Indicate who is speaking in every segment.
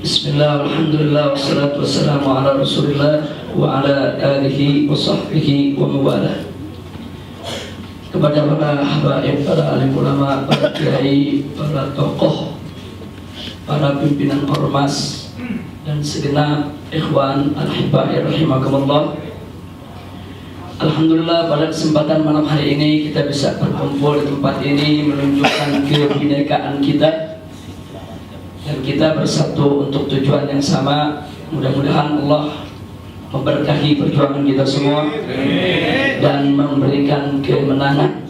Speaker 1: Bismillah, alhamdulillah, wassalatu wassalamu ala rasulillah wa ala alihi wa sahbihi wa mawalah. Kepada para habaib, para alim ulama, para kiai, para tokoh, para pimpinan ormas, dan segenap ikhwan al-hibai rahimakumullah. Alhamdulillah, pada kesempatan malam hari ini kita bisa berkumpul di tempat ini menunjukkan kebinekaan kita. Dan kita bersatu untuk tujuan yang sama. Mudah-mudahan Allah memberkahi perjuangan kita semua dan memberikan kemenangan.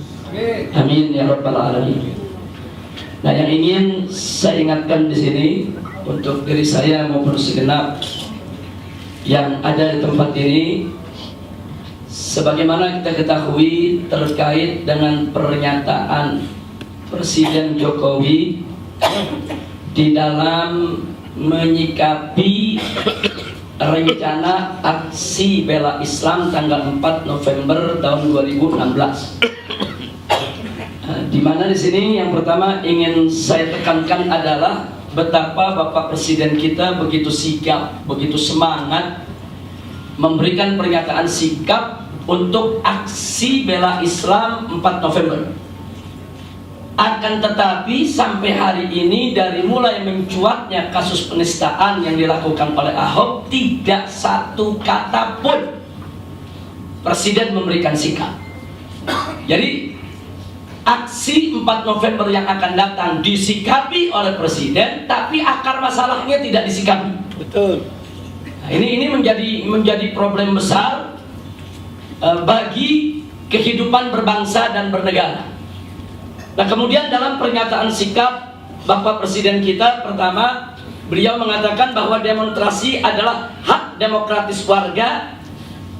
Speaker 1: Amin ya rabbal alamin. Nah, yang ingin saya ingatkan di sini untuk diri saya maupun segenap yang ada di tempat ini, sebagaimana kita ketahui terkait dengan pernyataan Presiden Jokowi di dalam menyikapi rencana aksi bela Islam tanggal 4 November tahun 2016. Di mana di sini yang pertama ingin saya tekankan adalah betapa Bapak Presiden kita begitu sigap, begitu semangat memberikan pernyataan sikap untuk aksi bela Islam 4 November. Akan tetapi sampai hari ini dari mulai mencuatnya kasus penistaan yang dilakukan oleh Ahok, tidak satu kata pun Presiden memberikan sikap. Jadi aksi 4 November yang akan datang disikapi oleh Presiden, tapi akar masalahnya tidak disikapi.
Speaker 2: Betul.
Speaker 1: Nah, ini menjadi problem besar bagi kehidupan berbangsa dan bernegara. Nah, kemudian dalam pernyataan sikap Bapak Presiden kita, pertama beliau mengatakan bahwa demonstrasi adalah hak demokratis warga,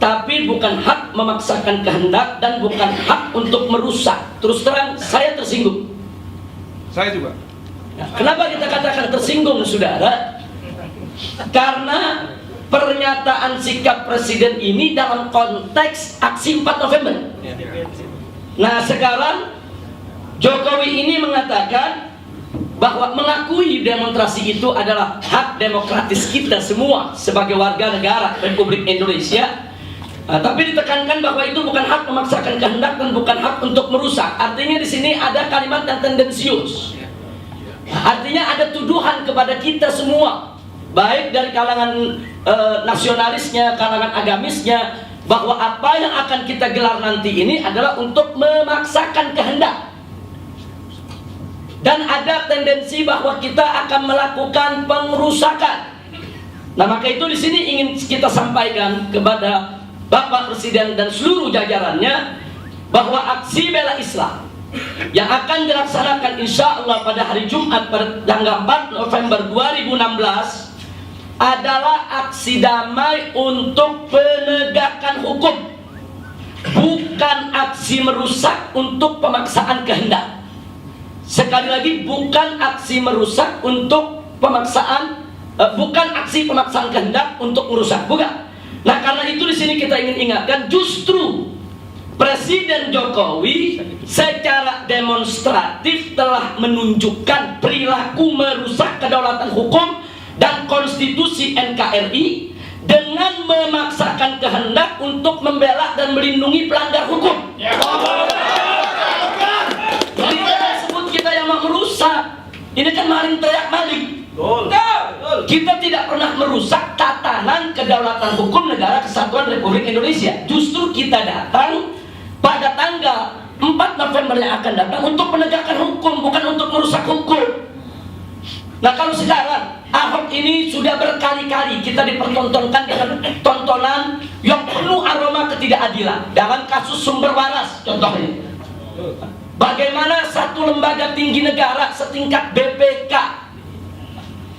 Speaker 1: tapi bukan hak memaksakan kehendak dan bukan hak untuk merusak. Terus terang saya tersinggung.
Speaker 2: Saya juga.
Speaker 1: Nah, kenapa kita katakan tersinggung, saudara? Karena pernyataan sikap Presiden ini dalam konteks aksi 4 November. Nah, sekarang Jokowi ini mengatakan bahwa mengakui demonstrasi itu adalah hak demokratis kita semua sebagai warga negara Republik Indonesia. Nah, tapi ditekankan bahwa itu bukan hak memaksakan kehendak dan bukan hak untuk merusak. Artinya di sini ada kalimat yang tendensius. Nah, artinya ada tuduhan kepada kita semua, baik dari kalangan nasionalisnya, kalangan agamisnya, bahwa apa yang akan kita gelar nanti ini adalah untuk memaksakan kehendak. Dan ada tendensi bahwa kita akan melakukan pengerusakan. Nah, maka itu di sini ingin kita sampaikan kepada Bapak Presiden dan seluruh jajarannya bahwa aksi bela Islam yang akan dilaksanakan insya Allah pada hari Jumat pada tanggal 4 November 2016 adalah aksi damai untuk penegakan hukum, bukan aksi merusak untuk pemaksaan kehendak. Sekali lagi, bukan aksi merusak untuk pemaksaan, bukan aksi pemaksaan kehendak untuk merusak, bukan. Nah, karena itu di sini kita ingin ingatkan, justru Presiden Jokowi secara demonstratif telah menunjukkan perilaku merusak kedaulatan hukum dan konstitusi NKRI dengan memaksakan kehendak untuk membela dan melindungi pelanggar hukum. Jadi jangan sebut kita yang mau merusak. Ini kan maling teriak maling. Kita tidak pernah merusak tatanan kedaulatan hukum negara kesatuan Republik Indonesia. Justru kita datang pada tanggal 4 November yang akan datang untuk menegakkan hukum, bukan untuk merusak hukum. Nah, kalau sekarang Ahok ini sudah berkali-kali kita dipertontonkan dengan tontonan yang penuh aroma ketidakadilan dalam kasus sumber waras, contohnya. Bagaimana satu lembaga tinggi negara setingkat BPK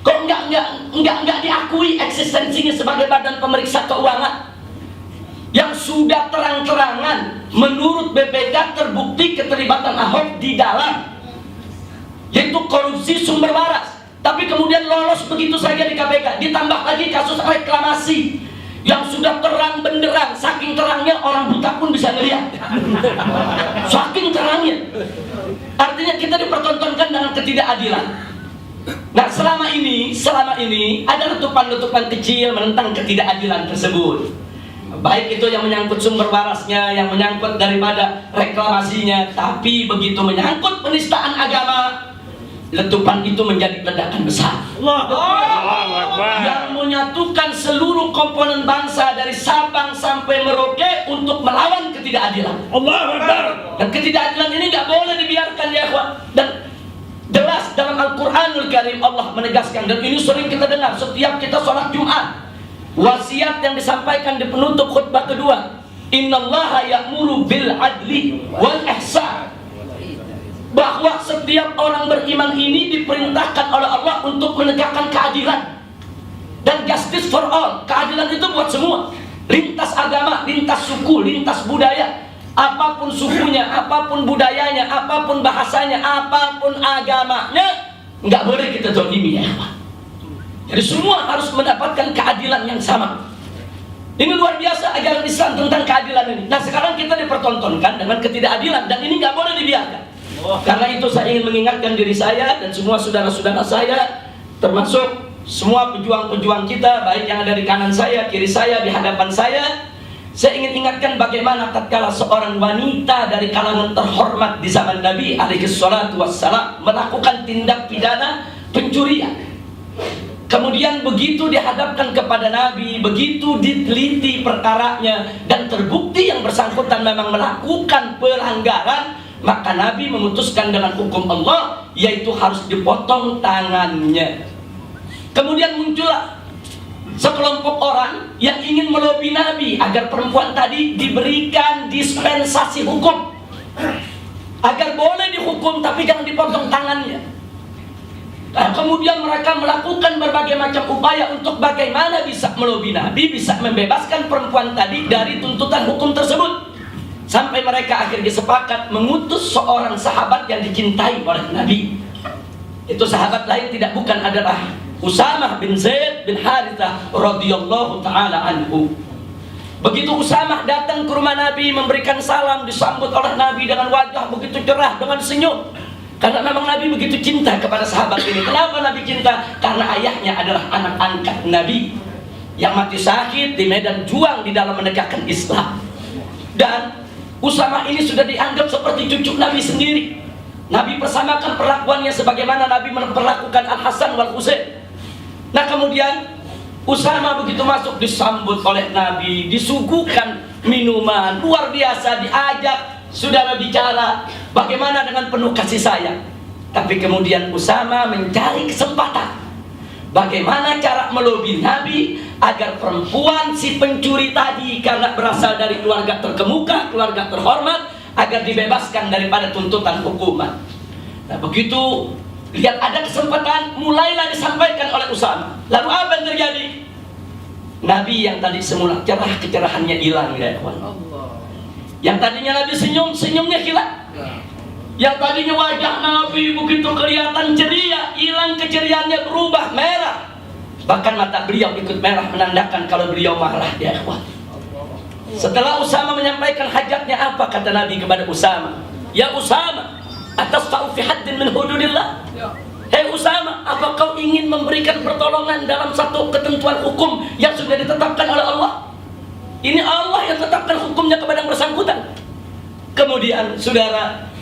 Speaker 1: kok enggak diakui eksistensinya sebagai badan pemeriksa keuangan yang sudah terang-terangan menurut BPK terbukti keterlibatan Ahok di dalam yaitu korupsi sumber waras, tapi kemudian lolos begitu saja di KPK. Ditambah lagi kasus reklamasi yang sudah terang benderang, saking terangnya orang buta pun bisa melihat. Saking terangnya. Artinya kita dipertontonkan dengan ketidakadilan. Nah, selama ini ada letupan-letupan kecil menentang ketidakadilan tersebut. Baik itu yang menyangkut sumber warasnya, yang menyangkut daripada reklamasinya, tapi begitu menyangkut penistaan agama, letupan itu menjadi ledakan besar. Yang menyatukan seluruh komponen bangsa dari Sabang sampai Merauke untuk melawan ketidakadilan. Dan ketidakadilan ini nggak boleh dibiarkan ya ikhwan. Dan jelas dalam Al-Quranul Karim Allah menegaskan, dan ini sering kita dengar setiap kita sholat Jumat. Wasiat yang disampaikan di penutup khutbah kedua, Innallaha ya'muru bil adli wal ihsan. Bahwa setiap orang beriman ini diperintahkan oleh Allah untuk menegakkan keadilan dan justice for all. Keadilan itu buat semua, lintas agama, lintas suku, lintas budaya. Apapun sukunya, apapun budayanya, apapun bahasanya, apapun agamanya, nggak boleh kita zalimi ya. Jadi semua harus mendapatkan keadilan yang sama. Ini luar biasa ajaran Islam tentang keadilan ini. Nah, sekarang kita dipertontonkan dengan ketidakadilan, dan ini nggak boleh dibiarkan. Karena itu saya ingin mengingatkan diri saya dan semua saudara-saudara saya, termasuk semua pejuang-pejuang kita, baik yang ada di kanan saya, kiri saya, di hadapan saya ingin ingatkan bagaimana tatkala seorang wanita dari kalangan terhormat di zaman Nabi alaihi salatu wassalam melakukan tindak pidana pencurian. Kemudian begitu dihadapkan kepada Nabi, begitu diteliti perkaranya dan terbukti yang bersangkutan memang melakukan pelanggaran, maka Nabi memutuskan dengan hukum Allah, yaitu harus dipotong tangannya. Kemudian muncullah sekelompok orang yang ingin melobi Nabi agar perempuan tadi diberikan dispensasi hukum, agar boleh dihukum tapi jangan dipotong tangannya. Nah, kemudian mereka melakukan berbagai macam upaya untuk bagaimana bisa melobi Nabi, bisa membebaskan perempuan tadi dari tuntutan hukum tersebut. Sampai mereka akhirnya sepakat mengutus seorang sahabat yang dicintai oleh Nabi. Itu sahabat lain tidak bukan adalah Usamah bin Zaid bin Harithah radhiyallahu taala anhu. Begitu Usamah datang ke rumah Nabi memberikan salam, disambut oleh Nabi dengan wajah begitu cerah, dengan senyum. Karena memang Nabi begitu cinta kepada sahabat ini. Kenapa Nabi cinta? Karena ayahnya adalah anak angkat Nabi yang mati syahid di medan juang di dalam menegakkan Islam. Dan Usamah ini sudah dianggap seperti cucu Nabi sendiri. Nabi persamakan perlakuannya sebagaimana Nabi memperlakukan Al-Hasan wal Husain. Nah, kemudian Usamah begitu masuk disambut oleh Nabi, disuguhkan minuman luar biasa, diajak saudara bicara bagaimana dengan penuh kasih sayang. Tapi kemudian Usamah mencari kesempatan bagaimana cara melobi Nabi agar perempuan si pencuri tadi, karena berasal dari keluarga terkemuka, keluarga terhormat, agar dibebaskan daripada tuntutan hukuman. Nah, begitu lihat ada kesempatan, mulailah disampaikan oleh Usamah. Lalu apa yang terjadi? Nabi yang tadi semula cerah, kecerahannya hilang ya kawan. Yang tadinya Nabi senyum, senyumnya hilang. Yang tadinya wajah Nabi begitu kelihatan ceria, hilang keceriaannya, berubah merah. Bahkan mata beliau ikut merah menandakan kalau beliau marah ya kawan. Setelah Usamah menyampaikan hajatnya, apa kata Nabi kepada Usamah? Ya Usamah, atasfa'u fi haddin min hududillah. Hei Usamah, apa kau ingin memberikan pertolongan dalam satu ketentuan hukum yang sudah ditetapkan oleh Allah? Ini Allah yang tetapkan hukumnya kepada yang bersangkutan. Kemudian saudara,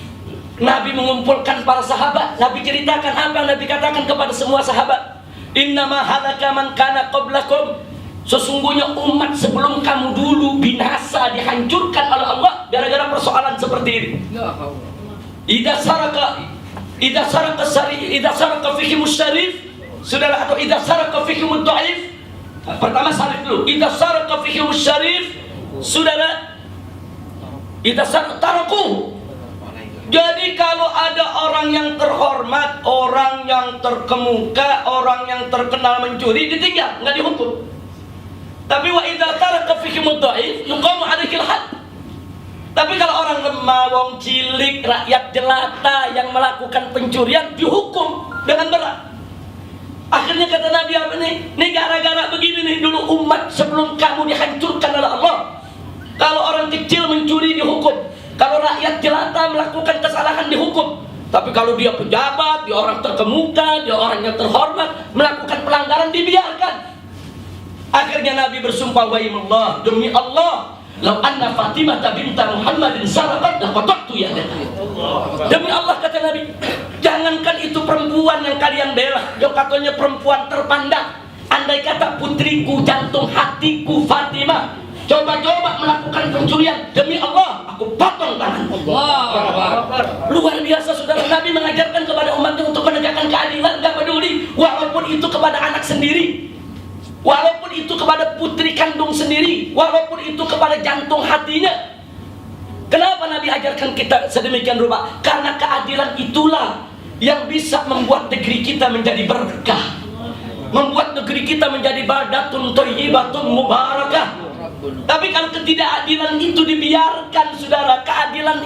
Speaker 1: Nabi mengumpulkan para sahabat. Nabi ceritakan apa yang Nabi katakan kepada semua sahabat. Innama halaka man kana qablakum. Sesungguhnya umat sebelum kamu dulu binasa, dihancurkan oleh Allah gara-gara persoalan seperti ini. Idza saraka fihimus syarif, saudara, atau idza saraka fihimud dhaif. Pertama syarif dulu. Idza saraka fihimus syarif, saudara, idza taraku. Jadi kalau ada orang yang terhormat, orang yang terkemuka, orang yang terkenal mencuri, ditinggal, nggak dihukum. Tapi wa idza taraka fihimud dhaif, yuqamu alaihil had. Tapi kalau orang lemah, wong cilik, rakyat jelata yang melakukan pencurian, dihukum dengan berat. Akhirnya kata Nabi apa nih? Nih gara-gara begini nih, dulu umat sebelum kamu dihancurkan oleh Allah. Kalau orang kecil mencuri dihukum, kalau rakyat jelata melakukan kesalahan dihukum. Tapi kalau dia pejabat, dia orang terkemuka, dia orang yang terhormat, melakukan pelanggaran dibiarkan. Akhirnya Nabi bersumpah, "Waimullah, demi Allah, lau anna Fatimah binta Muhammadin sarqat laqattu yadaha." Demi Allah, kata Nabi, jangankan itu perempuan yang kalian bela, yang katanya perempuan terpandang, andai kata putriku, jantung hatiku Fatimah coba-coba melakukan pencurian, demi Allah aku potong tangan. Luar biasa, saudara. Nabi mengajarkan kepada umatnya untuk menegakkan keadilan, gak peduli walaupun itu kepada anak sendiri, walaupun itu kepada putri kandung sendiri, walaupun itu kepada jantung hatinya. Kenapa Nabi ajarkan kita sedemikian rupa? Karena keadilan itulah yang bisa membuat negeri kita menjadi berkah, membuat negeri kita menjadi baldatun thayyibatun mubarakah. Tapi kalau ketidakadilan itu dibiarkan, saudara, keadilan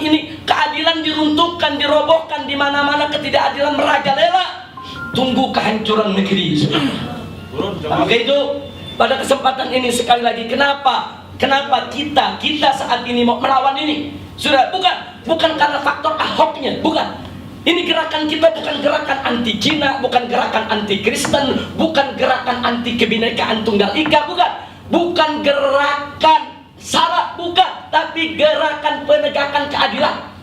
Speaker 1: diruntuhkan, dirobohkan, di mana-mana ketidakadilan merajalela, tunggu kehancuran negeri. Maka itu pada kesempatan ini sekali lagi, kenapa kita saat ini mau melawan ini? Sudah, bukan karena faktor Ahoknya, bukan. Ini gerakan kita bukan gerakan anti Cina, bukan gerakan anti Kristen, bukan gerakan anti kebinekaan tunggal ika, bukan gerakan sara, bukan, tapi gerakan penegakan keadilan,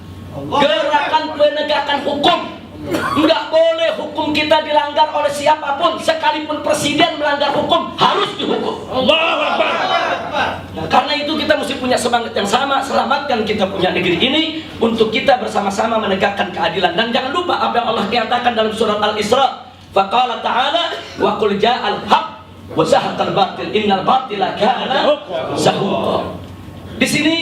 Speaker 1: gerakan penegakan hukum. Enggak boleh hukum kita dilanggar oleh siapapun, sekalipun presiden melanggar hukum harus dihukum. Allahu Akbar. Nah, karena itu kita mesti punya semangat yang sama, selamatkan kita punya negeri ini untuk kita bersama-sama menegakkan keadilan. Dan jangan lupa apa yang Allah katakan dalam surat Al-Isra, faqala ta'ala wa qul ja'al haq wa zahaqal batil innal batila kana zahuqa. Di sini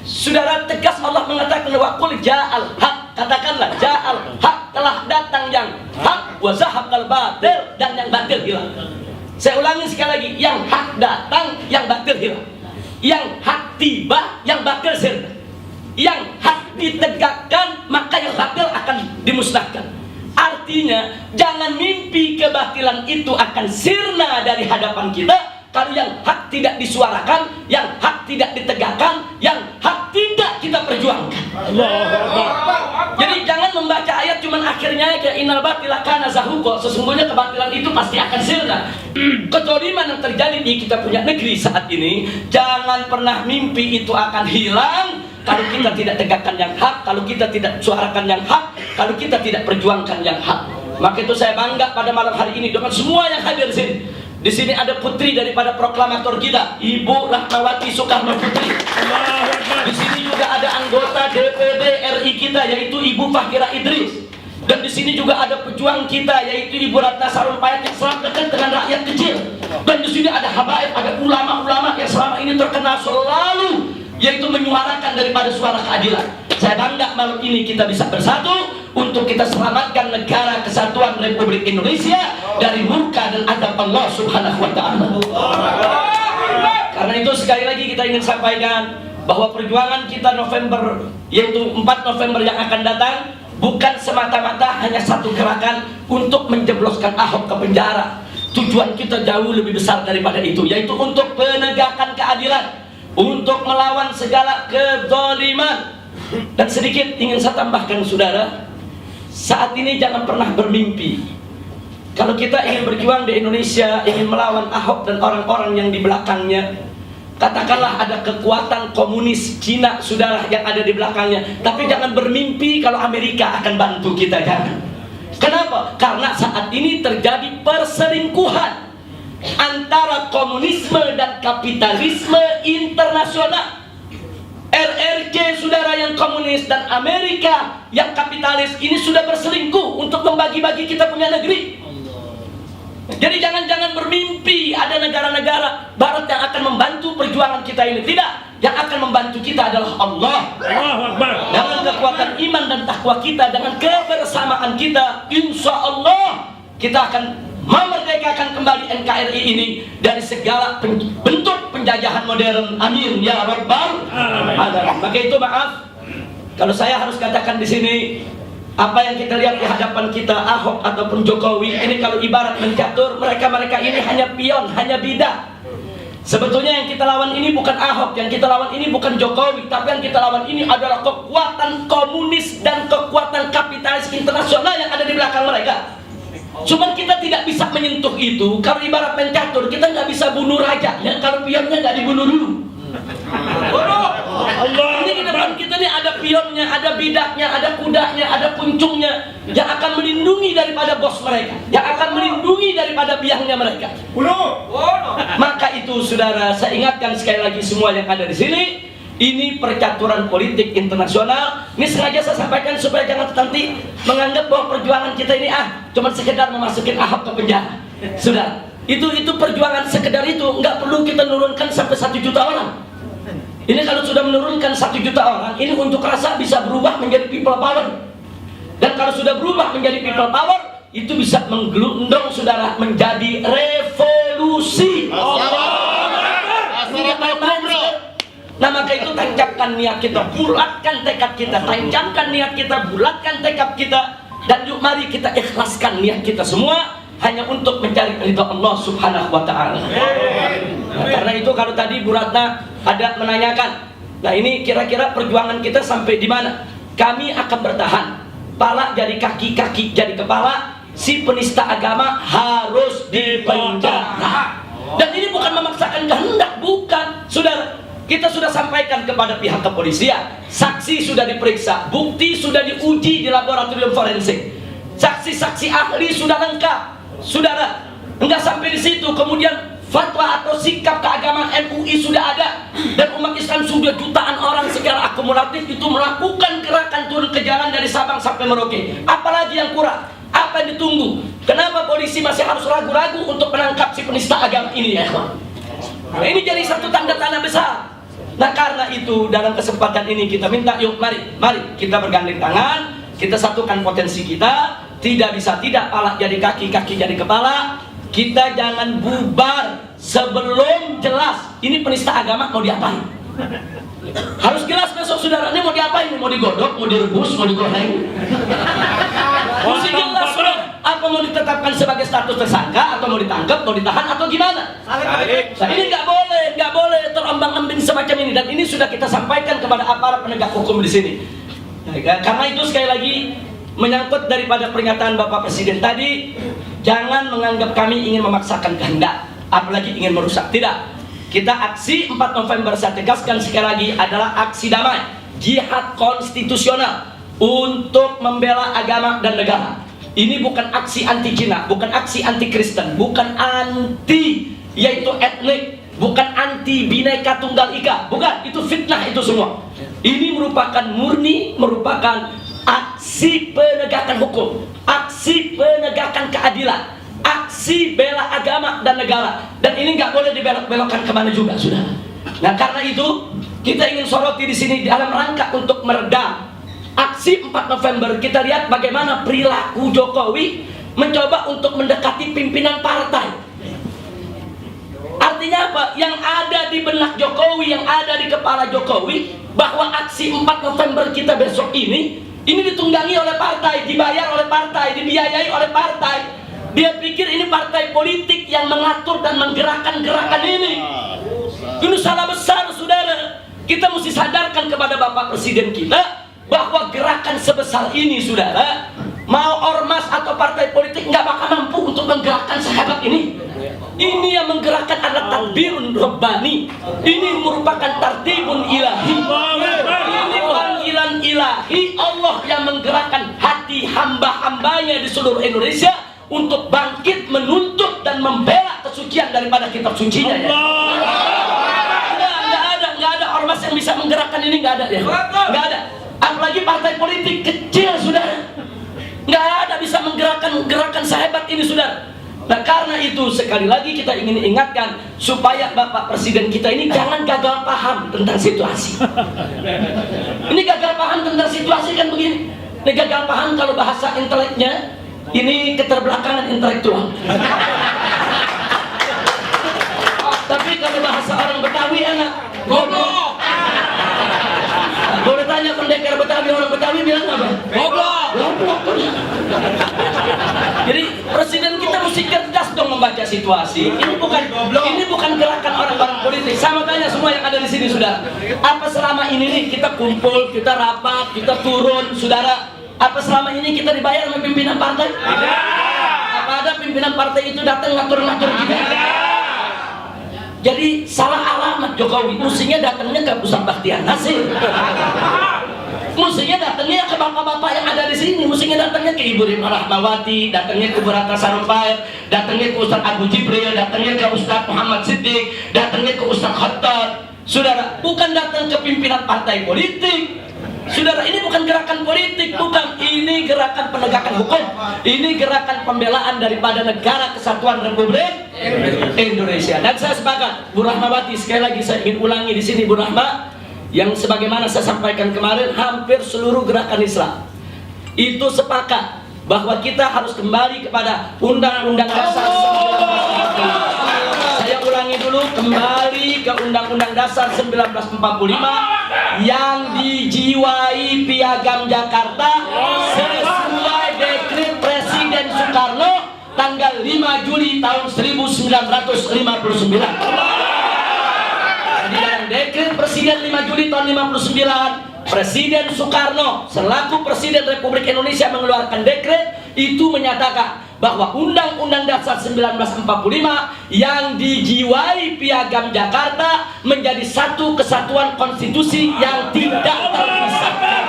Speaker 1: saudara, tegas Allah mengatakan wa qul ja'al haq, katakanlah ja'al haq, telah datang yang hak, wa zahaqal batil, dan yang batil hilang. Saya ulangi sekali lagi, yang hak datang, yang batil hilang. Yang hak tiba, yang batil sirna. Yang hak ditegakkan, maka yang batil akan dimusnahkan. Artinya, jangan mimpi kebatilan itu akan sirna dari hadapan kita kalau yang hak tidak disuarakan, yang hak tidak ditegakkan, yang hak tidak kita perjuangkan. Jadi jangan membaca ayat cuman akhirnya aja innal batila kana zahuqa. Sesungguhnya kebatilan itu pasti akan sirna. Kezaliman yang terjadi di kita punya negeri saat ini, jangan pernah mimpi itu akan hilang kalau kita tidak tegakkan yang hak, kalau kita tidak suarakan yang hak, kalau kita tidak perjuangkan yang hak. Maka itu saya bangga pada malam hari ini dengan semua yang hadir di sini. Di sini ada putri daripada proklamator kita, Ibu Rahmawati Soekarno Putri. Di sini juga ada anggota DPD RI kita, yaitu Ibu Fahira Idris. Dan di sini juga ada pejuang kita, yaitu Ibu Ratna Sarumpayat yang selalu dekat dengan rakyat kecil. Dan di sini ada habaib, ada ulama-ulama yang selama ini terkenal selalu, yaitu menyuarakan daripada suara keadilan. Saya bangga malam ini kita bisa bersatu untuk kita selamatkan negara kesatuan Republik Indonesia dari murka dan adab Allah Subhanahu wa ta'ala. Karena itu sekali lagi kita ingin sampaikan bahwa perjuangan kita November, yaitu 4 November yang akan datang, bukan semata-mata hanya satu gerakan untuk menjebloskan Ahok ke penjara. Tujuan kita jauh lebih besar daripada itu, yaitu untuk penegakan keadilan, untuk melawan segala kezaliman. Dan sedikit ingin saya tambahkan, saudara, saat ini jangan pernah bermimpi kalau kita ingin berjuang di Indonesia, ingin melawan Ahok dan orang-orang yang di belakangnya. Katakanlah ada kekuatan komunis Cina, saudara, yang ada di belakangnya. Tapi jangan bermimpi kalau Amerika akan bantu kita, jangan. Kenapa? Karena saat ini terjadi perselingkuhan antara komunisme dan kapitalisme internasional. RRC, saudara, yang komunis, dan Amerika yang kapitalis ini sudah berselingkuh untuk membagi-bagi kita punya negeri. Jadi jangan bermimpi ada negara-negara Barat yang akan membantu perjuangan kita ini. Tidak, yang akan membantu kita adalah Allah. Dengan kekuatan iman dan takwa kita, dengan kebersamaan kita, insya Allah kita akan memerdekakan kembali NKRI ini dari segala bentuk penjajahan modern. Amin ya rabbal alamin. Maka itu maaf kalau saya harus katakan di sini, apa yang kita lihat di hadapan kita, Ahok ataupun Jokowi ini, kalau ibarat mencatur, mereka ini hanya pion, hanya bidah. Sebetulnya yang kita lawan ini bukan Ahok, yang kita lawan ini bukan Jokowi, tapi yang kita lawan ini adalah kekuatan komunis dan kekuatan kapitalis internasional yang ada di belakang mereka. Cuman kita tidak bisa menyentuh itu. Kalau ibarat main catur, kita nggak bisa bunuh raja ya, kalau pionnya nggak dibunuh dulu. Ini di depan kita nih ada pionnya, ada bidaknya, ada kudanya, ada puncungnya yang akan melindungi daripada bos mereka, yang akan melindungi daripada biangnya mereka. Maka itu saudara, saya ingatkan sekali lagi semua yang ada di sini, ini percaturan politik internasional. Ini sengaja saya sampaikan supaya jangan nanti menganggap bahwa perjuangan kita ini cuma sekedar memasukin Ahok ke penjara. Saudara, itu perjuangan sekedar itu, nggak perlu kita nurunkan sampai 1 juta orang. Ini kalau sudah menurunkan 1 juta orang, ini untuk rasa bisa berubah menjadi people power. Dan kalau sudah berubah menjadi people power, itu bisa menggelundong saudara menjadi revolusi. Nah maka itu tancapkan niat kita, bulatkan tekad kita, tancapkan niat kita, bulatkan tekad kita, dan yuk mari kita ikhlaskan niat kita semua hanya untuk mencari ridha Allah Subhanahu wa ta'ala. Nah, karena itu kalau tadi Bu Ratna ada menanyakan, nah ini kira-kira perjuangan kita sampai di mana? Kami akan bertahan. Pala jadi kaki, kaki jadi kepala. Si penista agama harus dipenjara. Dan ini bukan memaksakan kehendak, bukan. Saudara, kita sudah sampaikan kepada pihak kepolisian, saksi sudah diperiksa, bukti sudah diuji di laboratorium forensik, saksi-saksi ahli sudah lengkap. Saudara, enggak sampai di situ, kemudian fatwa atau sikap keagamaan MUI sudah ada, dan umat Islam sudah jutaan orang secara akumulatif itu melakukan gerakan turun ke jalan dari Sabang sampai Merauke. Apalagi yang kurang? Apa yang ditunggu? Kenapa polisi masih harus ragu-ragu untuk menangkap si penista agama ini ya? Nah, ini jadi satu tanda tanya besar. Nah karena itu dalam kesempatan ini kita minta, yuk mari kita bergandeng tangan, kita satukan potensi kita. Tidak bisa tidak, pala jadi kaki, kaki jadi kepala. Kita jangan bubar sebelum jelas ini penista agama mau diapain. Harus jelas besok saudara, ini mau diapain, mau digodok, mau direbus, mau digoreng. Mesti jelas saudara, apa mau ditetapkan sebagai status tersangka, atau mau ditangkap, mau ditahan, atau gimana. Nah, ini nggak boleh terombang-ambing semacam ini, dan ini sudah kita sampaikan kepada aparat penegak hukum di sini. Nah, karena itu sekali lagi menyangkut daripada pernyataan Bapak Presiden tadi, jangan menganggap kami ingin memaksakan kehendak, apalagi ingin merusak. Tidak. Kita aksi 4 November, saya tegaskan sekali lagi, adalah aksi damai, jihad konstitusional untuk membela agama dan negara. Ini bukan aksi anti Cina, bukan aksi anti Kristen, bukan anti yaitu etnik, bukan anti Bhinneka Tunggal Ika, bukan, itu fitnah itu semua. Ini merupakan murni, merupakan aksi penegakan hukum, aksi penegakan keadilan, aksi bela agama dan negara. Dan ini nggak boleh dibelok-belokkan kemana juga, sudah. Nah karena itu kita ingin soroti di sini dalam rangka untuk meredam aksi 4 November. Kita lihat bagaimana perilaku Jokowi mencoba untuk mendekati pimpinan partai. Artinya apa? Yang ada di benak Jokowi, yang ada di kepala Jokowi, bahwa aksi 4 November kita besok ini ditunggangi oleh partai, dibayar oleh partai, dibiayai oleh partai. Dia pikir ini partai politik yang mengatur dan menggerakkan gerakan ini. Ini salah besar, saudara. Kita mesti sadarkan kepada Bapak Presiden kita bahwa gerakan sebesar ini, saudara, mau ormas atau partai politik nggak bakal mampu untuk menggerakkan sehebat ini. Ini yang menggerakkan adalah takbirun Rabbani. Ini merupakan tartibun ilahi. Ini panggilan ilahi Allah yang menggerakkan hati hamba-hambanya di seluruh Indonesia untuk bangkit menuntut dan membela kesucian daripada kitab sucinya ya. Nggak ada ormas yang bisa menggerakkan ini, nggak ada ya. Nggak ada. Apalagi partai politik kecil, saudara. Nggak ada bisa menggerakkan gerakan sehebat ini, saudara. Nah karena itu sekali lagi kita ingin ingatkan supaya Bapak Presiden kita ini jangan gagal paham tentang situasi. Ini gagal paham tentang situasi kan begini. Ini gagal paham kalau bahasa inteleknya ini keterbelakangan intelektual. Tapi kalau bahasa orang Betawi enak, goblok. Boleh tanya pendekar Betawi, orang Betawi bilang apa? Goblok. Goblok. Jadi presiden kita mesti cerdas dong membaca situasi. Ini bukan gerakan orang-orang politik. Sama tanya semua yang ada di sini, saudara. Apa selama ini nih kita kumpul, kita rapat, kita turun, saudara? Apa selama ini kita dibayar oleh pimpinan partai? Tidak. Apa ada pimpinan partai itu datang ngatur-ngatur kita? Jadi salah alamat Jokowi. Mestinya datangnya ke Pusat Bakhtiar Nasir. Mestinya datangnya ke bapak-bapak yang ada di sini. Mestinya datangnya ke Ibu Rima Rahmawati, datangnya ke Bu Ratna Sarumpait, datangnya ke Ustaz Abu Jibril, datangnya ke Ustaz Muhammad Siddiq, datangnya ke Ustaz Khattab. Saudara, bukan datang ke pimpinan partai politik. Saudara, ini bukan gerakan politik, bukan. Ini gerakan penegakan hukum. Ini gerakan pembelaan daripada negara kesatuan Republik Indonesia. Dan saya sepakat, Bu Rahmawati, sekali lagi saya ingin ulangi di sini, Bu Rahma, yang sebagaimana saya sampaikan kemarin, hampir seluruh gerakan Islam itu sepakat bahwa kita harus kembali kepada Undang-Undang Dasar 1945. Saya ulangi dulu, kembali ke Undang-Undang Dasar 1945 yang dijiwai Piagam Jakarta sesuai dekret Presiden Soekarno tanggal 5 Juli tahun 1959. Di dalam dekret Presiden 5 Juli tahun 59, Presiden Soekarno selaku Presiden Republik Indonesia mengeluarkan dekret itu menyatakan bahwa Undang-Undang Dasar 1945 yang dijiwai Piagam Jakarta menjadi satu kesatuan konstitusi yang tidak terpisahkan.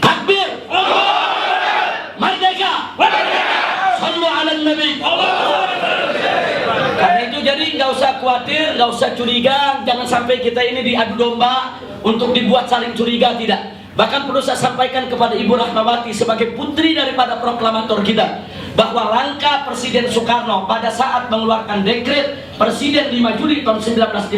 Speaker 1: Takbir! Merdeka! Sallu ala Nabi! Karena itu jadi nggak usah khawatir, nggak usah curiga, jangan sampai kita ini diadu domba untuk dibuat saling curiga, tidak. Bahkan perlu saya sampaikan kepada Ibu Rahmawati sebagai putri daripada proklamator kita, bahwa langkah Presiden Soekarno pada saat mengeluarkan dekret Presiden 5 Juli tahun 1959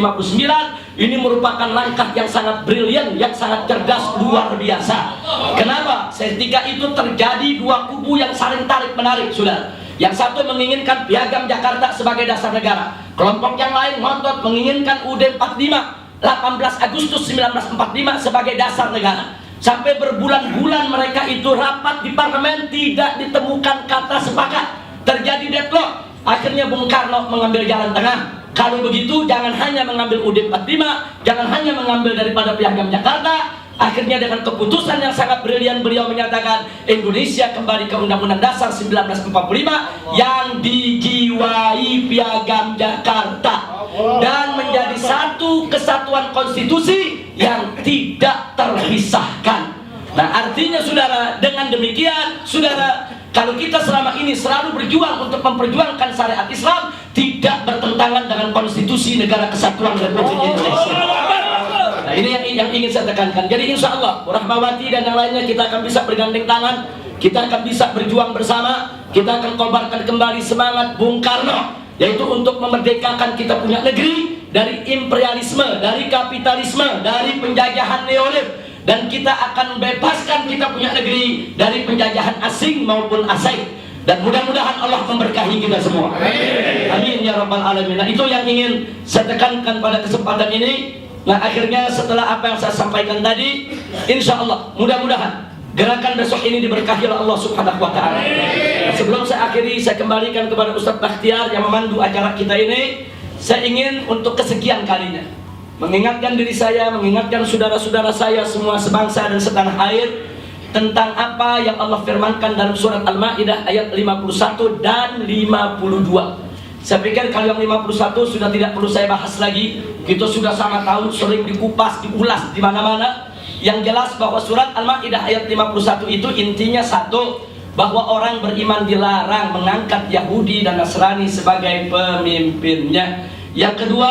Speaker 1: ini merupakan langkah yang sangat brilian, yang sangat cerdas, luar biasa. Kenapa? Ketika itu terjadi dua kubu yang saling tarik-menarik, saudara. Yang satu menginginkan Piagam Jakarta sebagai dasar negara. Kelompok yang lain ngotot menginginkan UUD 45 18 Agustus 1945 sebagai dasar negara. Sampai berbulan-bulan mereka itu rapat di parlemen, tidak ditemukan kata sepakat. Terjadi deadlock. Akhirnya Bung Karno mengambil jalan tengah. Kalau begitu jangan hanya mengambil UUD 45, jangan hanya mengambil daripada Piagam Jakarta. Akhirnya dengan keputusan yang sangat brilian beliau menyatakan Indonesia kembali ke Undang-Undang Dasar 1945 yang dijiwai Piagam Jakarta dan menjadi satu kesatuan konstitusi yang tidak terpisahkan. Nah, artinya saudara, dengan demikian saudara, kalau kita selama ini selalu berjuang untuk memperjuangkan syariat Islam, tidak bertentangan dengan konstitusi negara kesatuan Republik Indonesia. Nah, ini yang ingin saya tekankan. Jadi insya Allah Rahmawati dan yang lainnya kita akan bisa bergandeng tangan, kita akan bisa berjuang bersama, kita akan kobarkan kembali semangat Bung Karno, yaitu untuk memerdekakan kita punya negeri dari imperialisme, dari kapitalisme, dari penjajahan neolib, dan kita akan bebaskan kita punya negeri dari penjajahan asing maupun asing. Dan mudah-mudahan Allah memberkahi kita semua. Amin ya rabbal alamin. Nah, itu yang ingin saya tekankan pada kesempatan ini. Nah, akhirnya setelah apa yang saya sampaikan tadi, insya Allah mudah-mudahan gerakan besok ini diberkahi oleh Allah Subhanahu wa Ta'ala. Nah, sebelum saya akhiri, saya kembalikan kepada Ustaz Bakhtiar yang memandu acara kita ini. Saya ingin untuk kesekian kalinya mengingatkan diri saya, mengingatkan saudara-saudara saya semua sebangsa dan setanah air tentang apa yang Allah firmankan dalam surat Al-Maidah ayat 51 dan 52. Saya pikir kalau yang 51 sudah tidak perlu saya bahas lagi. Kita sudah sangat tahu, sering dikupas, diulas di mana-mana. Yang jelas bahwa surat Al-Maidah ayat 51 itu intinya satu, bahwa orang beriman dilarang mengangkat Yahudi dan Nasrani sebagai pemimpinnya. Yang kedua,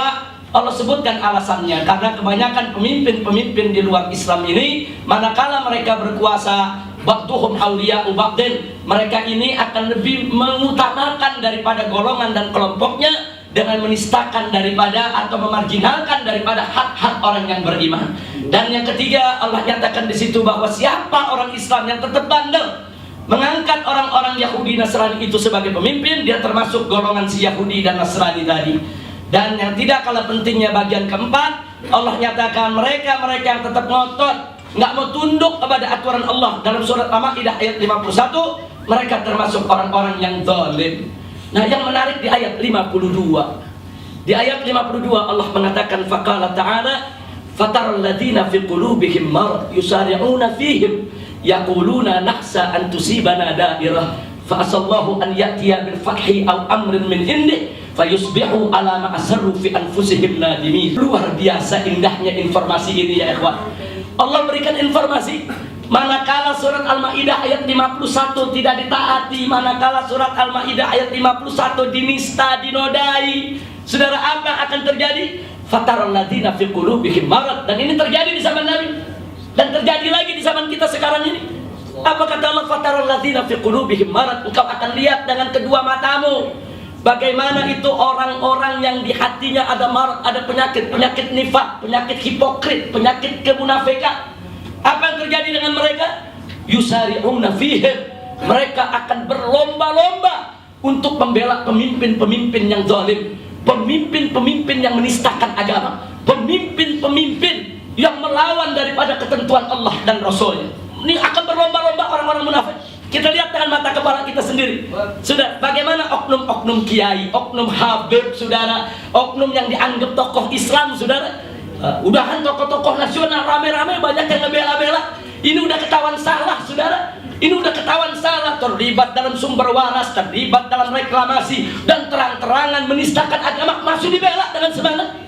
Speaker 1: Allah sebutkan alasannya, karena kebanyakan pemimpin-pemimpin di luar Islam ini, manakala mereka berkuasa, ba'duhum awliya'u ba'din, mereka ini akan lebih mengutamakan daripada golongan dan kelompoknya dengan menistakan daripada atau memarginalkan daripada hak-hak orang yang beriman. Dan yang ketiga, Allah nyatakan di situ bahwa siapa orang Islam yang tetap bandel mengangkat orang-orang Yahudi Nasrani itu sebagai pemimpin, dia termasuk golongan si Yahudi dan Nasrani tadi. Dan yang tidak kalah pentingnya bagian keempat, Allah nyatakan mereka-mereka yang tetap ngotot, nggak mau tunduk kepada aturan Allah dalam surat Al-Maidah ayat 51, mereka termasuk orang-orang yang zalim. Nah, yang menarik di ayat 52, Di ayat 52 Allah mengatakan faqala ta'ala fataral ladzina fi qulubihim marad yusari'una fihim yaquluna nahsa an tusibana dairah fa asallahu an ya'tiya bil fathi aw amrin min indih fayusbihu ala ma asarru fi anfusihim nadimin. Luar biasa indahnya informasi ini ya ikhwan. Allah berikan informasi manakala surat Al-Maidah ayat 51 tidak ditaati, manakala surat Al-Maidah ayat 51 dinista, dinodai, saudara apa akan terjadi? Fataral ladzina fi qulubihim marad. Dan ini terjadi di zaman Nabi dan terjadi lagi di zaman kita sekarang ini. Apa kata Allah? Fataral ladzina fi qulubihim marad. Engkau akan lihat dengan kedua matamu bagaimana itu orang-orang yang di hatinya ada marad, ada penyakit nifak, penyakit hipokrit, penyakit kemunafikan. Apa yang terjadi dengan mereka? Yusari'una fihim. Mereka akan berlomba-lomba untuk membela pemimpin-pemimpin yang zalim, pemimpin-pemimpin yang menistakan agama, pemimpin-pemimpin yang melawan daripada ketentuan Allah dan Rasulnya. Ini akan berlomba-lomba orang-orang munafik. Kita lihat dengan mata kepala kita sendiri. Sudah, bagaimana oknum-oknum kiai, oknum habib, saudara, oknum yang dianggap tokoh Islam, saudara. Udahan tokoh-tokoh nasional rame-rame banyak yang ngebela-bela. Ini udah ketahuan salah, saudara. Ini udah ketahuan salah, terlibat dalam sumber waras, terlibat dalam reklamasi, dan terang-terangan menistakan agama, masih dibela dengan semangat.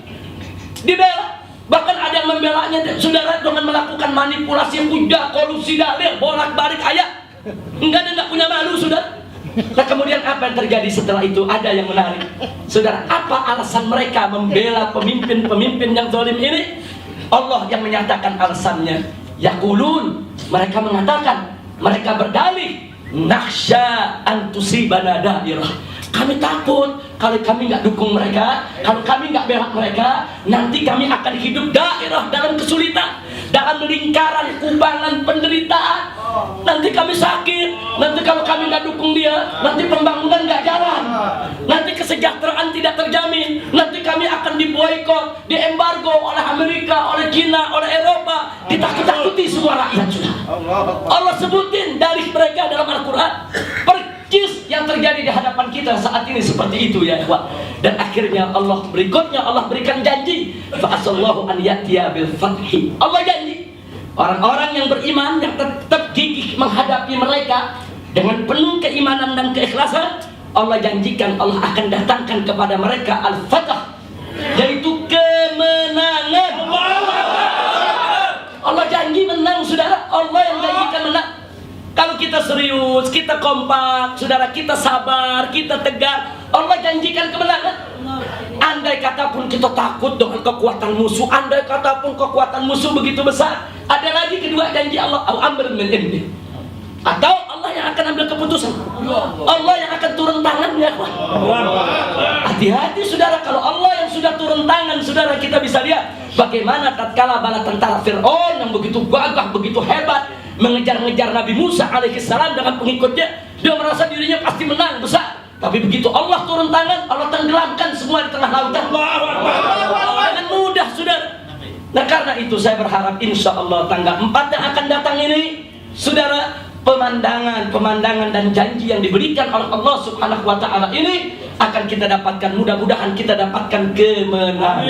Speaker 1: Dibela. Bahkan ada yang membelanya, saudara, dengan melakukan manipulasi kuda, kolusi dalil, bolak-balik ayat. Enggak punya malu, saudara. Nah kemudian apa yang terjadi setelah itu? Ada yang menarik, saudara. Apa alasan mereka membela pemimpin-pemimpin yang zalim ini? Allah yang menyatakan alasannya. Yaqulun, mereka mengatakan, mereka berdalih, nakhsha an tusibana dairah. Kami takut kalau kami nggak dukung mereka, kalau kami nggak bela mereka, nanti kami akan hidup dairah dalam kesulitan, dalam lingkaran kubangan penderitaan. Nanti kami sakit, nanti kalau kami nggak dukung dia, nanti pembangunan nggak jalan, nanti kesejahteraan tidak terjamin, nanti kami akan diboikot, diembargo oleh Amerika, oleh China, oleh Eropa, ditakut-takuti semua rakyat. Sudah Allah sebutin dari mereka dalam Al-Quran. Percis yang terjadi di hadapan kita saat ini seperti itu ya ikhwan. Dan akhirnya Allah berikutnya Allah berikan janji, fa asallahu an ya'tiya bil fathi. Allah janji orang-orang yang beriman yang tetap gigih menghadapi mereka dengan penuh keimanan dan keikhlasan, Allah janjikan Allah akan datangkan kepada mereka al-fath, yaitu kemenangan. Allah janji menang, saudara. Allah yang janjikan menang. Kalau kita serius, kita kompak, saudara, kita sabar, kita tegar, Allah janjikan kemenangan. Andai kata pun kita takut dengan kekuatan musuh, andai kata pun kekuatan musuh begitu besar, ada lagi kedua janji Allah, al-amr min indi. Atau Allah yang akan ambil keputusan, Allah yang akan turun tangan ya. Hati-hati saudara, kalau Allah yang sudah turun tangan, saudara, kita bisa lihat bagaimana tatkala bala tentara Fir'aun yang begitu gagah, begitu hebat mengejar-ngejar Nabi Musa alaihissalam dengan pengikutnya, dia merasa dirinya pasti menang besar. Tapi begitu Allah turun tangan, Allah tenggelamkan semua di tengah lautan dengan mudah, saudara. Nah karena itu saya berharap insya Allah tanggal 4 yang akan datang ini, saudara, pemandangan dan janji yang diberikan oleh Allah Subhanahu wa Ta'ala ini akan kita dapatkan. Mudah-mudahan kita dapatkan kemenangan.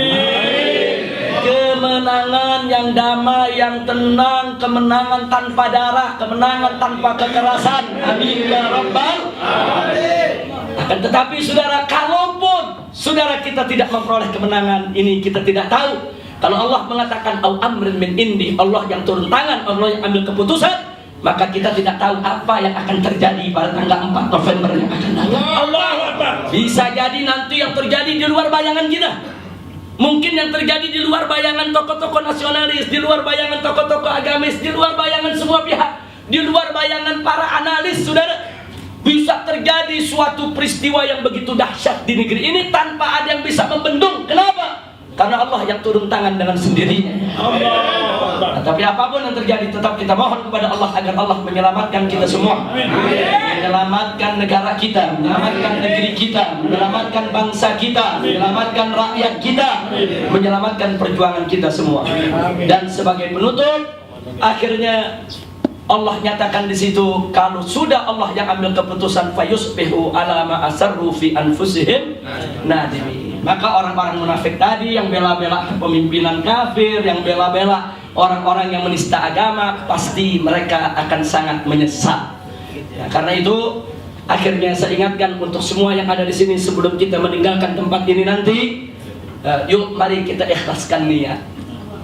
Speaker 1: Kemenangan yang damai, yang tenang, kemenangan tanpa darah, kemenangan tanpa kekerasan. Amin ya rabbal alamin. Akan tetapi saudara, kalaupun saudara kita tidak memperoleh kemenangan ini, kita tidak tahu. Kalau Allah mengatakan au amrin min indi, Allah yang turun tangan, Allah yang ambil keputusan, maka kita tidak tahu apa yang akan terjadi pada tanggal 4 November yang akan datang. Allahu Akbar. Bisa jadi nanti yang terjadi di luar bayangan kita. Mungkin yang terjadi di luar bayangan tokoh-tokoh nasionalis, di luar bayangan tokoh-tokoh agamis, di luar bayangan semua pihak, di luar bayangan para analis, saudara. Bisa terjadi suatu peristiwa yang begitu dahsyat di negeri ini tanpa ada yang bisa membendung. Kenapa? Karena Allah yang turun tangan dengan sendirinya. Nah, tapi apapun yang terjadi, tetap kita mohon kepada Allah agar Allah menyelamatkan kita semua, menyelamatkan negara kita, menyelamatkan negeri kita, menyelamatkan bangsa kita, menyelamatkan rakyat kita, menyelamatkan perjuangan kita semua. Dan sebagai penutup, akhirnya Allah nyatakan di situ, kalau sudah Allah yang ambil keputusan, fayusbihu ala ma asarru fi anfusihim nadimin. Maka orang-orang munafik tadi yang bela-bela kepemimpinan kafir, yang bela-bela orang-orang yang menista agama, pasti mereka akan sangat menyesal. Ya, karena itu akhirnya saya ingatkan untuk semua yang ada di sini sebelum kita meninggalkan tempat ini nanti, yuk mari kita ikhlaskan niat.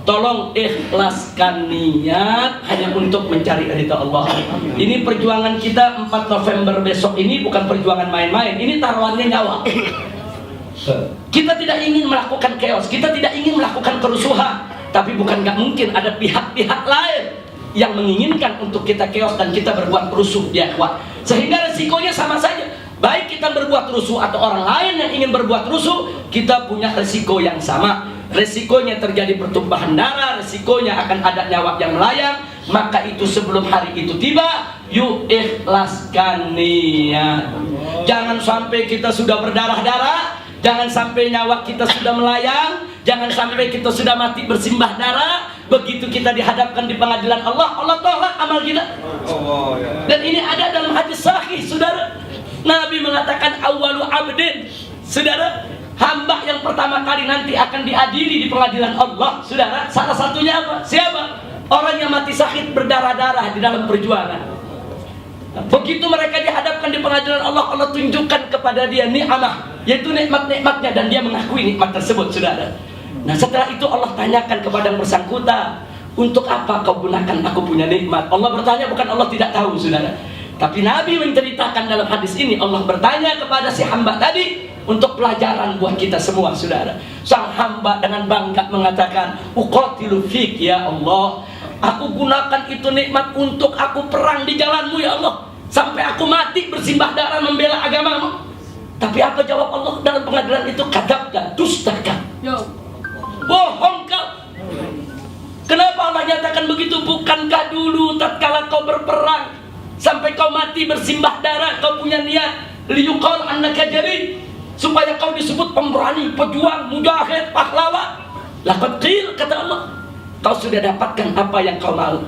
Speaker 1: Tolong ikhlaskan niat hanya untuk mencari ridha Allah. Ini perjuangan kita 4 November besok ini bukan perjuangan main-main. Ini taruhannya nyawa. Kita tidak ingin melakukan chaos, kita tidak ingin melakukan kerusuhan. Tapi bukan gak mungkin ada pihak-pihak lain yang menginginkan untuk kita chaos dan kita berbuat rusuh, ya ikhwan. Sehingga resikonya sama saja. Baik kita berbuat rusuh atau orang lain yang ingin berbuat rusuh, kita punya resiko yang sama. Resikonya terjadi pertumpahan darah, resikonya akan ada nyawa yang melayang. Maka itu sebelum hari itu tiba, yuk ikhlaskan niat. Jangan sampai kita sudah berdarah-darah, jangan sampai nyawa kita sudah melayang, jangan sampai kita sudah mati bersimbah darah. Begitu kita dihadapkan di pengadilan Allah, Allah tolak amal kita. Dan ini ada dalam hadis sahih, saudara. Nabi mengatakan awwalu abdin, saudara, hamba yang pertama kali nanti akan diadili di pengadilan Allah, saudara. Salah satunya apa? Siapa? Orang yang mati syahid berdarah-darah di dalam perjuangan. Begitu mereka dihadapkan di pengadilan Allah, Allah tunjukkan kepada dia ni'amah, yaitu nikmat-nikmatnya, dan dia mengakui nikmat tersebut, saudara. Nah setelah itu Allah tanyakan kepada yang bersangkutan, untuk apa kau gunakan aku punya nikmat? Allah bertanya, bukan Allah tidak tahu, saudara. Tapi Nabi menceritakan dalam hadis ini, Allah bertanya kepada si hamba tadi untuk pelajaran buat kita semua, saudara. Sang hamba dengan bangga mengatakan, uqatilu fik ya Allah, aku gunakan itu nikmat untuk aku perang di jalanmu ya Allah, sampai aku mati bersimbah darah membela agamamu. Tapi apa jawab Allah dalam pengadilan itu? Kadzabta, dustakan, bohong kau. Kenapa Allah nyatakan begitu? Bukankah dulu tatkala kau berperang sampai kau mati bersimbah darah, kau punya niat liyuqal annaka jari, supaya kau disebut pemberani, pejuang, mujahid, pahlawan. Laqad qil, kata Allah, kau sudah dapatkan apa yang kau mau.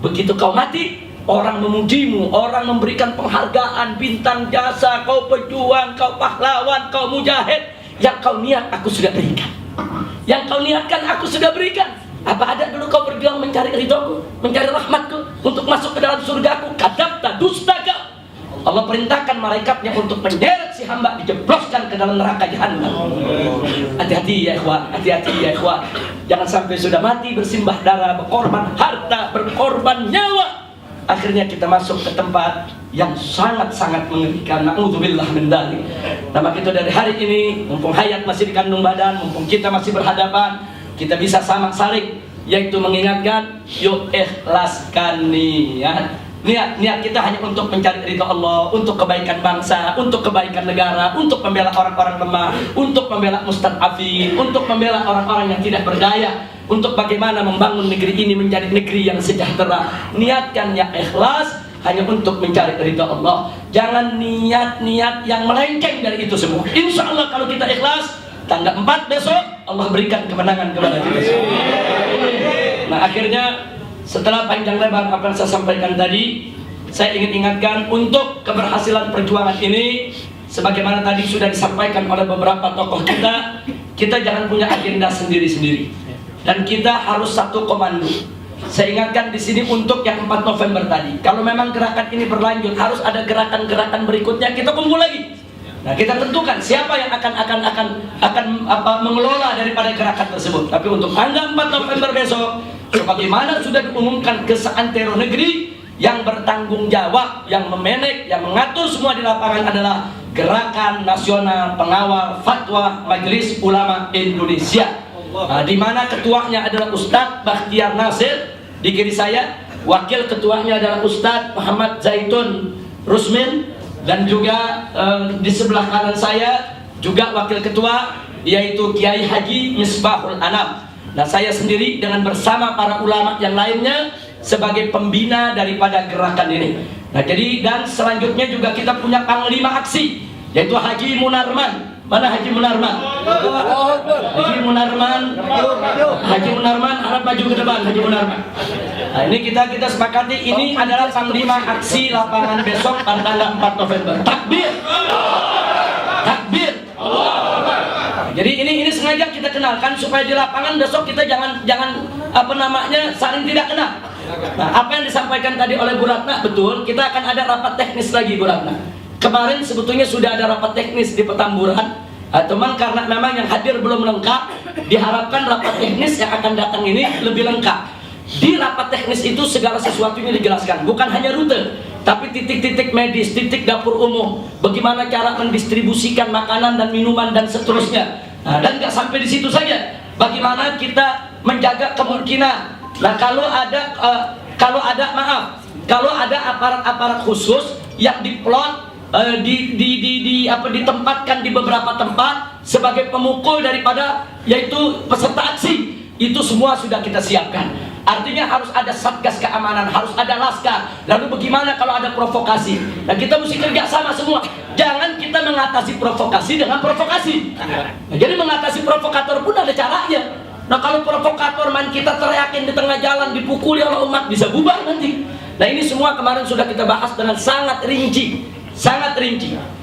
Speaker 1: Begitu kau mati, orang memujimu, orang memberikan penghargaan, bintang jasa, kau pejuang, kau pahlawan, kau mujahid. Yang kau niat aku sudah berikan, yang kau niatkan aku sudah berikan. Apa ada dulu kau berjuang mencari ridhoku, mencari rahmatku, untuk masuk ke dalam surgaku? Kadzabta, dusta kau. Allah perintahkan malaikatnya untuk menyeret si hamba, dijebloskan ke dalam neraka jahanam. Hati-hati ya ikhwan, hati-hati ya ikhwan. Jangan sampai sudah mati bersimbah darah, berkorban harta, berkorban nyawa, akhirnya kita masuk ke tempat yang sangat-sangat mengerikan. Na'udzubillah min dzalik. Nah, maka itu dari hari ini, mumpung hayat masih di kandung badan, mumpung kita masih berhadapan, kita bisa sama saling, yaitu mengingatkan, yuk ikhlaskan niat. Niat kita hanya untuk mencari ridha Allah, untuk kebaikan bangsa, untuk kebaikan negara, untuk membela orang-orang lemah, untuk membela mustad'afin, untuk membela orang-orang yang tidak berdaya, untuk bagaimana membangun negeri ini menjadi negeri yang sejahtera. Niatkan yang ikhlas hanya untuk mencari ridha Allah. Jangan niat-niat yang melenceng dari itu semua. Insya Allah kalau kita ikhlas, tanggal 4 besok Allah berikan kemenangan kepada kita semua. Nah akhirnya, setelah panjang lebar apa yang saya sampaikan tadi, saya ingin ingatkan untuk keberhasilan perjuangan ini, sebagaimana tadi sudah disampaikan oleh beberapa tokoh kita jangan punya agenda sendiri-sendiri, dan kita harus satu komando. Saya ingatkan di sini untuk yang 4 November tadi, kalau memang gerakan ini berlanjut, harus ada gerakan-gerakan berikutnya, kita kumpul lagi. Nah, kita tentukan siapa yang akan mengelola daripada gerakan tersebut. Tapi untuk tanggal 4 November besok, sebagaimana sudah diumumkan ke seantero negeri, yang bertanggung jawab, yang memanage, yang mengatur semua di lapangan adalah Gerakan Nasional Pengawal Fatwa Majelis Ulama Indonesia. Nah, di mana ketuanya adalah Ustadz Bakhtiar Nasir di kiri saya, wakil ketuanya adalah Ustadz Muhammad Zaitun Rusmin, dan juga di sebelah kanan saya juga wakil ketua, yaitu Kiai Haji Misbahul Anam. Nah, saya sendiri dengan bersama para ulama yang lainnya sebagai pembina daripada gerakan ini. Nah, jadi dan selanjutnya juga kita punya panglima aksi, yaitu Haji Munarman. Mana Haji Munarman? Haji Munarman, Haji Munarman, harap maju ke depan, Haji Munarman. Nah, ini kita sepakati, ini adalah panglima aksi lapangan besok tanggal 4 November. Takbir, takbir. Jadi sengaja kita kenalkan supaya di lapangan besok kita jangan saling tidak kenal. Nah, apa yang disampaikan tadi oleh Bu Ratna betul. Kita akan ada rapat teknis lagi, Bu Ratna. Kemarin sebetulnya sudah ada rapat teknis di Petamburan. Teman, karena memang yang hadir belum lengkap, diharapkan rapat teknis yang akan datang ini lebih lengkap. Di rapat teknis itu segala sesuatunya dijelaskan, bukan hanya rute, tapi titik-titik medis, titik dapur umum, bagaimana cara mendistribusikan makanan dan minuman dan seterusnya. Nah, dan nggak sampai di situ saja, bagaimana kita menjaga kemungkinan. Nah, kalau ada aparat-aparat khusus yang diplot, ditempatkan di beberapa tempat sebagai pemukul daripada yaitu peserta aksi, itu semua sudah kita siapkan. Artinya harus ada satgas keamanan, harus ada laskar. Lalu bagaimana kalau ada provokasi? Nah, kita mesti kerja sama semua. Jangan kita mengatasi provokasi dengan provokasi. Nah, jadi mengatasi provokator pun ada caranya. Nah, kalau provokator kita teriakin di tengah jalan, dipukuli oleh umat, bisa bubar nanti. Nah, ini semua kemarin sudah kita bahas dengan sangat rinci.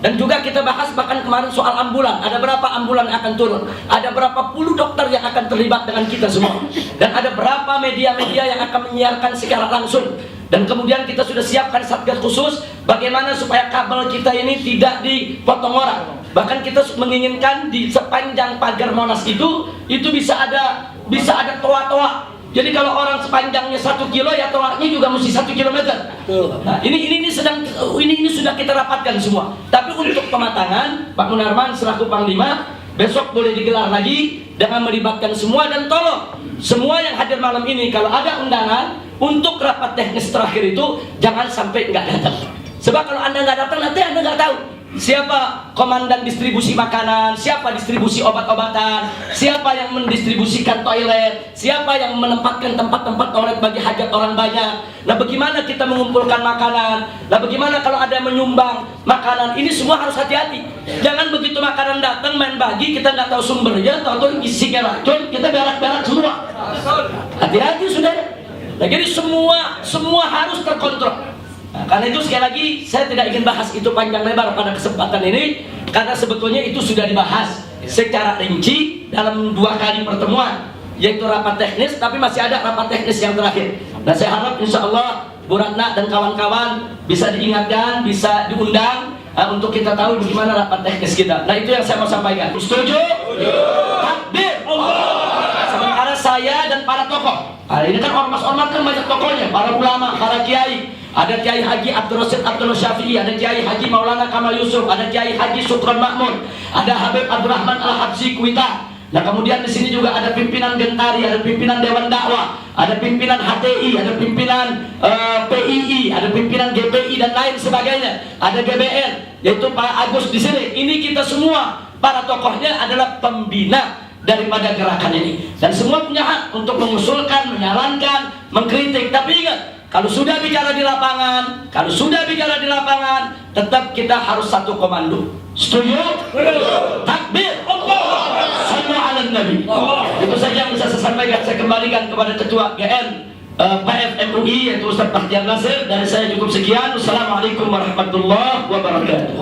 Speaker 1: Dan juga kita bahas bahkan kemarin soal ambulan. Ada berapa ambulan yang akan turun, ada berapa puluh dokter yang akan terlibat dengan kita semua, dan ada berapa media-media yang akan menyiarkan secara langsung. Dan kemudian kita sudah siapkan satgas khusus bagaimana supaya kabel kita ini tidak dipotong orang. Bahkan kita menginginkan di sepanjang pagar Monas itu bisa ada toa-toa. Jadi kalau orang sepanjangnya 1 kilo, ya toaknya juga mesti 1 kilometer. Nah, ini sudah kita rapatkan semua. Tapi untuk pematangan, Pak Munarman selaku Panglima, besok boleh digelar lagi dengan melibatkan semua. Dan tolong semua yang hadir malam ini, kalau ada undangan untuk rapat teknis terakhir itu, jangan sampai nggak datang. Sebab kalau Anda nggak datang, nanti Anda nggak tahu siapa komandan distribusi makanan, siapa distribusi obat-obatan, siapa yang mendistribusikan toilet, siapa yang menempatkan tempat-tempat toilet bagi hajat orang banyak. Nah, bagaimana kita mengumpulkan makanan? Nah, bagaimana kalau ada menyumbang makanan? Ini semua harus hati-hati. Jangan begitu makanan datang main bagi, kita nggak tahu sumbernya, tahu isinya racun, kita berak-berak semua. Hati-hati, saudara. Nah, jadi semua harus terkontrol. Nah, karena itu sekali lagi saya tidak ingin bahas itu panjang lebar pada kesempatan ini, karena sebetulnya itu sudah dibahas secara rinci dalam 2 kali pertemuan, yaitu rapat teknis, tapi masih ada rapat teknis yang terakhir. Nah, saya harap insya Allah Bu Ratna dan kawan-kawan bisa diingatkan, bisa diundang untuk kita tahu bagaimana rapat teknis kita. Nah, itu yang saya mau sampaikan. Setuju? Takbir! Sementara saya dan para tokoh, ini kan ormas-ormas kan banyak tokohnya, para ulama, para kiai. Ada Kiai Haji Abdul Rasid Abdul Syafi'i, ada Kiai Haji Maulana Kamal Yusuf, ada Kiai Haji Sukron Makmun, ada Habib Abdurrahman Al-Habsyi Kuita. Nah, kemudian di sini juga ada pimpinan Gentari, ada pimpinan Dewan Dakwah, ada pimpinan HTI, ada pimpinan PII, ada pimpinan GPI dan lain sebagainya. Ada GBN, yaitu Pak Agus di sini. Ini kita semua para tokohnya adalah pembina daripada gerakan ini, dan semua punya hak untuk mengusulkan, menyarankan, mengkritik. Tapi ingat, kalau sudah bicara di lapangan, tetap kita harus satu komando. Setuju? Takbir! Sallu ala Nabi. Itu saja yang bisa saya sampaikan. Saya kembalikan kepada Ketua GN PF MUI, yaitu Ustaz Bahtiar Nasir. Dari saya cukup sekian. Wassalamualaikum warahmatullahi wabarakatuh.